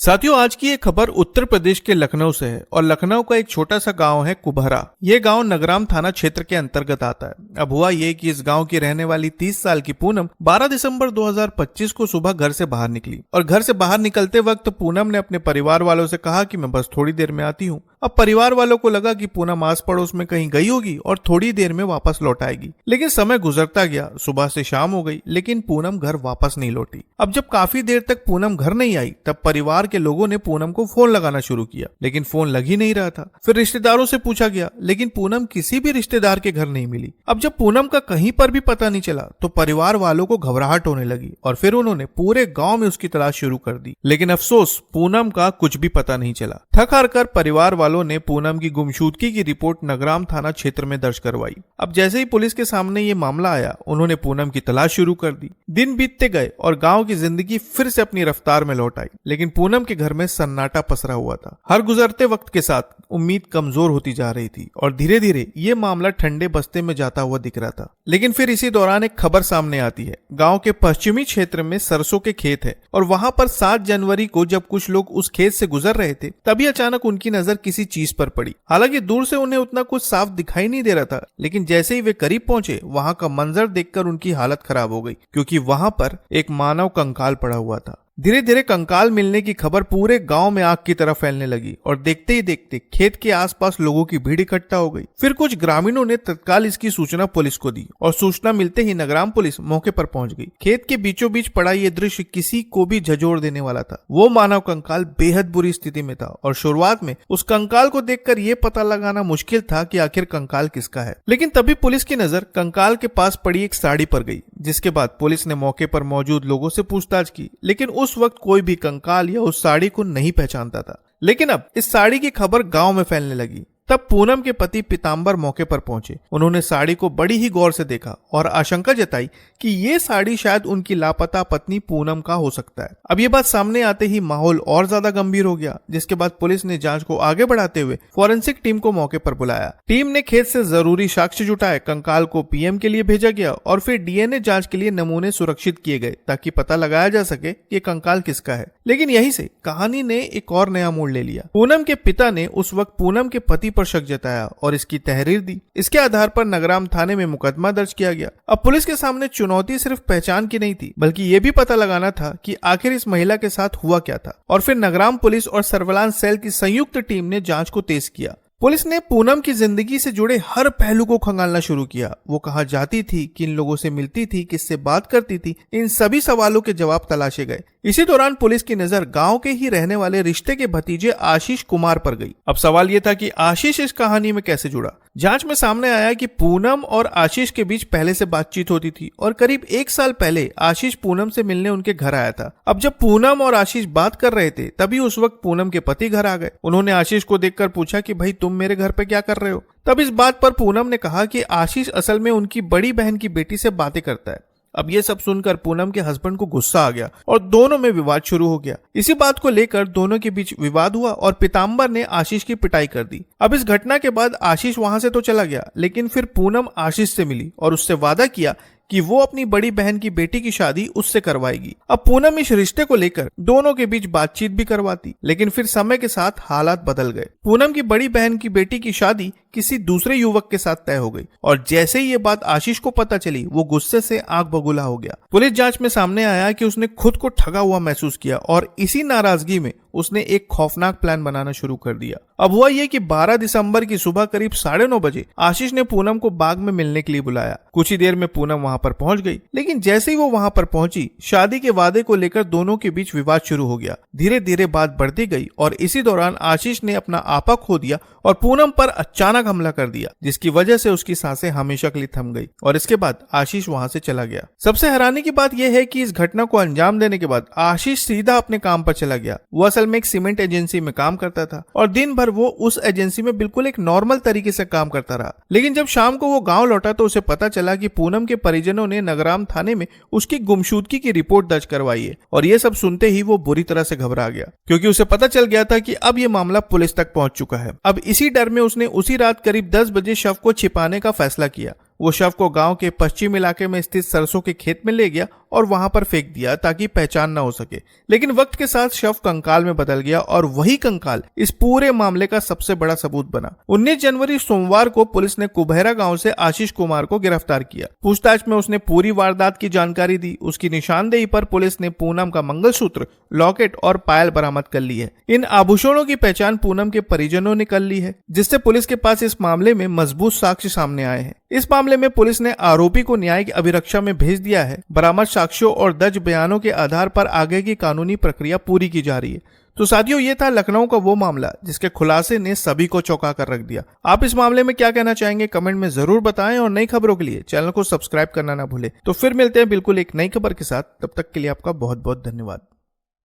साथियों, आज की ये खबर उत्तर प्रदेश के लखनऊ से है और लखनऊ का एक छोटा सा गांव है कुबहरा। ये गांव नगराम थाना क्षेत्र के अंतर्गत आता है। अब हुआ ये कि इस गांव की रहने वाली 30 साल की पूनम 12 दिसंबर 2025 को सुबह घर से बाहर निकली और घर से बाहर निकलते वक्त पूनम ने अपने परिवार वालों से कहा कि मैं बस थोड़ी देर में आती हूँ। अब परिवार वालों को लगा कि पूनम आस पड़ोस में कहीं गई होगी और थोड़ी देर में वापस लौट आएगी, लेकिन समय गुजरता गया। सुबह से शाम हो गई, लेकिन पूनम घर वापस नहीं लौटी। अब जब काफी देर तक पूनम घर नहीं आई, तब परिवार के लोगों ने पूनम को फोन लगाना शुरू किया, लेकिन फोन लग ही नहीं रहा था। फिर रिश्तेदारों से पूछा गया, लेकिन पूनम किसी भी रिश्तेदार के घर नहीं मिली। अब जब पूनम का कहीं पर भी पता नहीं चला, तो परिवार वालों को घबराहट होने लगी और फिर उन्होंने पूरे गांव में उसकी तलाश शुरू कर दी। लेकिन अफसोस, पूनम का कुछ भी पता नहीं चला। थक हार कर परिवार वालों ने पूनम की गुमशुदगी की रिपोर्ट नगराम थाना क्षेत्र में दर्ज करवाई। अब जैसे ही पुलिस के सामने ये मामला आया, उन्होंने पूनम की तलाश शुरू कर दी। दिन बीतते गए और गांव की जिंदगी फिर से अपनी रफ्तार में लौट आई, लेकिन पूनम के घर में सन्नाटा पसरा हुआ था। हर गुजरते वक्त के साथ उम्मीद कमजोर होती जा रही थी और धीरे धीरे ये मामला ठंडे बस्ते में जाता हुआ दिख रहा था। लेकिन फिर इसी दौरान एक खबर सामने आती है। गांव के पश्चिमी क्षेत्र में सरसों के खेत है और वहां पर 7 जनवरी को जब कुछ लोग उस खेत से गुजर रहे थे, तभी अचानक उनकी नजर किसी चीज पर पड़ी। हालांकि दूर से उन्हें उतना कुछ साफ दिखाई नहीं दे रहा था, लेकिन जैसे ही वे करीब पहुंचे, वहां का मंजर देखकर उनकी हालत खराब हो गई, क्योंकि वहां पर एक मानव कंकाल पड़ा हुआ था। धीरे धीरे कंकाल मिलने की खबर पूरे गांव में आग की तरह फैलने लगी और देखते ही देखते खेत के आसपास लोगों की भीड़ इकट्ठा हो गई। फिर कुछ ग्रामीणों ने तत्काल इसकी सूचना पुलिस को दी और सूचना मिलते ही नगराम पुलिस मौके पर पहुंच गई। खेत के बीचों बीच पड़ा ये दृश्य किसी को भी झंझोड़ देने वाला था। वो मानव कंकाल बेहद बुरी स्थिति में था और शुरुआत में उस कंकाल को देखकर ये पता लगाना मुश्किल था कि आखिर कंकाल किसका है। लेकिन तभी पुलिस की नजर कंकाल के पास पड़ी एक साड़ी पर गई, जिसके बाद पुलिस ने मौके पर मौजूद लोगों से पूछताछ की, लेकिन उस वक्त कोई भी कंकाल या उस साड़ी को नहीं पहचानता था। लेकिन अब इस साड़ी की खबर गांव में फैलने लगी। तब पूनम के पति पीताम्बर मौके पर पहुंचे। उन्होंने साड़ी को बड़ी ही गौर से देखा और आशंका जताई कि ये साड़ी शायद उनकी लापता पत्नी पूनम का हो सकता है। अब ये बात सामने आते ही माहौल और ज्यादा गंभीर हो गया, जिसके बाद पुलिस ने जांच को आगे बढ़ाते हुए फॉरेंसिक टीम को मौके पर बुलाया। टीम ने खेत से जरूरी साक्ष्य जुटाए, कंकाल को पीएम के लिए भेजा गया और फिर डीएनए जांच के लिए नमूने सुरक्षित किए गए, ताकि पता लगाया जा सके कि कंकाल किसका है। लेकिन यहीं से कहानी ने एक और नया मोड़ ले लिया। पूनम के पिता ने उस वक्त पूनम के पति पर शक जताया और इसकी तहरीर दी। इसके आधार पर नगराम थाने में मुकदमा दर्ज किया गया। अब पुलिस के सामने चुनौती सिर्फ पहचान की नहीं थी, बल्कि ये भी पता लगाना था कि आखिर इस महिला के साथ हुआ क्या था। और फिर नगराम पुलिस और सर्विलांस सेल की संयुक्त टीम ने जांच को तेज किया। पुलिस ने पूनम की जिंदगी से जुड़े हर पहलू को खंगालना शुरू किया। वो कहाँ जाती थी, किन लोगों से मिलती थी, किससे बात करती थी, इन सभी सवालों के जवाब तलाशे गए। इसी दौरान पुलिस की नजर गांव के ही रहने वाले रिश्ते के भतीजे आशीष कुमार पर गई। अब सवाल ये था कि आशीष इस कहानी में कैसे जुड़ा। जांच में सामने आया कि पूनम और आशीष के बीच पहले से बातचीत होती थी और करीब 1 साल पहले आशीष पूनम से मिलने उनके घर आया था। अब जब पूनम और आशीष बात कर रहे थे, तभी उस वक्त पूनम के पति घर आ गए। उन्होंने आशीष को देखकर पूछा कि भाई, तुम मेरे घर पे क्या कर रहे हो। तब इस बात पर पूनम ने कहा कि आशीष असल में उनकी बड़ी बहन की बेटी से बातें करता है। अब ये सब सुनकर पूनम के हस्बैंड को गुस्सा आ गया और दोनों में विवाद शुरू हो गया। इसी बात को लेकर दोनों के बीच विवाद हुआ और पीताम्बर ने आशीष की पिटाई कर दी। अब इस घटना के बाद आशीष वहां से तो चला गया, लेकिन फिर पूनम आशीष से मिली और उससे वादा किया कि वो अपनी बड़ी बहन की बेटी की शादी उससे करवाएगी। अब पूनम इस रिश्ते को लेकर दोनों के बीच बातचीत भी करवाती, लेकिन फिर समय के साथ हालात बदल गए। पूनम की बड़ी बहन की बेटी की शादी किसी दूसरे युवक के साथ तय हो गई और जैसे ही ये बात आशीष को पता चली, वो गुस्से से आग बबूला हो गया। पुलिस जांच में सामने आया कि उसने खुद को ठगा हुआ महसूस किया और इसी नाराजगी में उसने एक खौफनाक प्लान बनाना शुरू कर दिया। अब हुआ ये कि 12 दिसंबर की सुबह करीब 9:30 बजे आशीष ने पूनम को बाग में मिलने के लिए बुलाया। कुछ ही देर में पूनम वहां पर पहुंच गई, लेकिन जैसे ही वो वहां पर पहुंची, शादी के वादे को लेकर दोनों के बीच विवाद शुरू हो गया। धीरे धीरे बात बढ़ती गई और इसी दौरान आशीष ने अपना आपा खो दिया और पूनम पर अचानक हमला कर दिया, जिसकी वजह से उसकी सांसें हमेशा के लिए थम गई और इसके बाद आशीष वहां से चला गया। सबसे हैरानी की बात यह है कि इस घटना को अंजाम देने के बाद आशीष सीधा अपने काम पर चला गया। वो असल में एक सीमेंट एजेंसी में काम करता था और दिन भर वो उस एजेंसी में बिल्कुल एक नॉर्मल तरीके से काम करता रहा। लेकिन जब शाम को वो गांव लौटा तो उसे पता चला कि पूनम के परिजनों ने नगराम थाने में उसकी गुमशुदगी की रिपोर्ट दर्ज करवाई है। और ये सब सुनते ही वो बुरी तरह से घबरा गया, क्योंकि उसे पता चल गया था कि अब ये मामला पुलिस तक पहुंच चुका है। अब इसी डर में उसने उसी रात करीब 10 बजे शव को छिपाने का फैसला किया। वो शव को गांव के पश्चिम इलाके में स्थित सरसों के खेत में ले गया और वहां पर फेंक दिया ताकि पहचान न हो सके। लेकिन वक्त के साथ शव कंकाल में बदल गया और वही कंकाल इस पूरे मामले का सबसे बड़ा सबूत बना। 19 जनवरी सोमवार को पुलिस ने कुबहरा गांव से आशीष कुमार को गिरफ्तार किया। पूछताछ में उसने पूरी वारदात की जानकारी दी। उसकी निशानदेही पर पुलिस ने पूनम का मंगलसूत्र, लॉकेट और पायल बरामद कर ली है। इन आभूषणों की पहचान पूनम के परिजनों ने कर ली है, जिससे पुलिस के पास इस मामले में मजबूत साक्ष्य सामने आए हैं। इस मामले में पुलिस ने आरोपी को न्यायिक अभिरक्षा में भेज दिया है। बरामद साक्ष्यों और दर्ज बयानों के आधार पर आगे की कानूनी प्रक्रिया पूरी की जा रही है। तो साथियों, ये था लखनऊ का वो मामला जिसके खुलासे ने सभी को चौंका कर रख दिया। आप इस मामले में क्या कहना चाहेंगे कमेंट में जरूर बताएं और नई खबरों के लिए चैनल को सब्सक्राइब करना ना भूलें। तो फिर मिलते हैं बिल्कुल एक नई खबर के साथ। तब तक के लिए आपका बहुत बहुत धन्यवाद।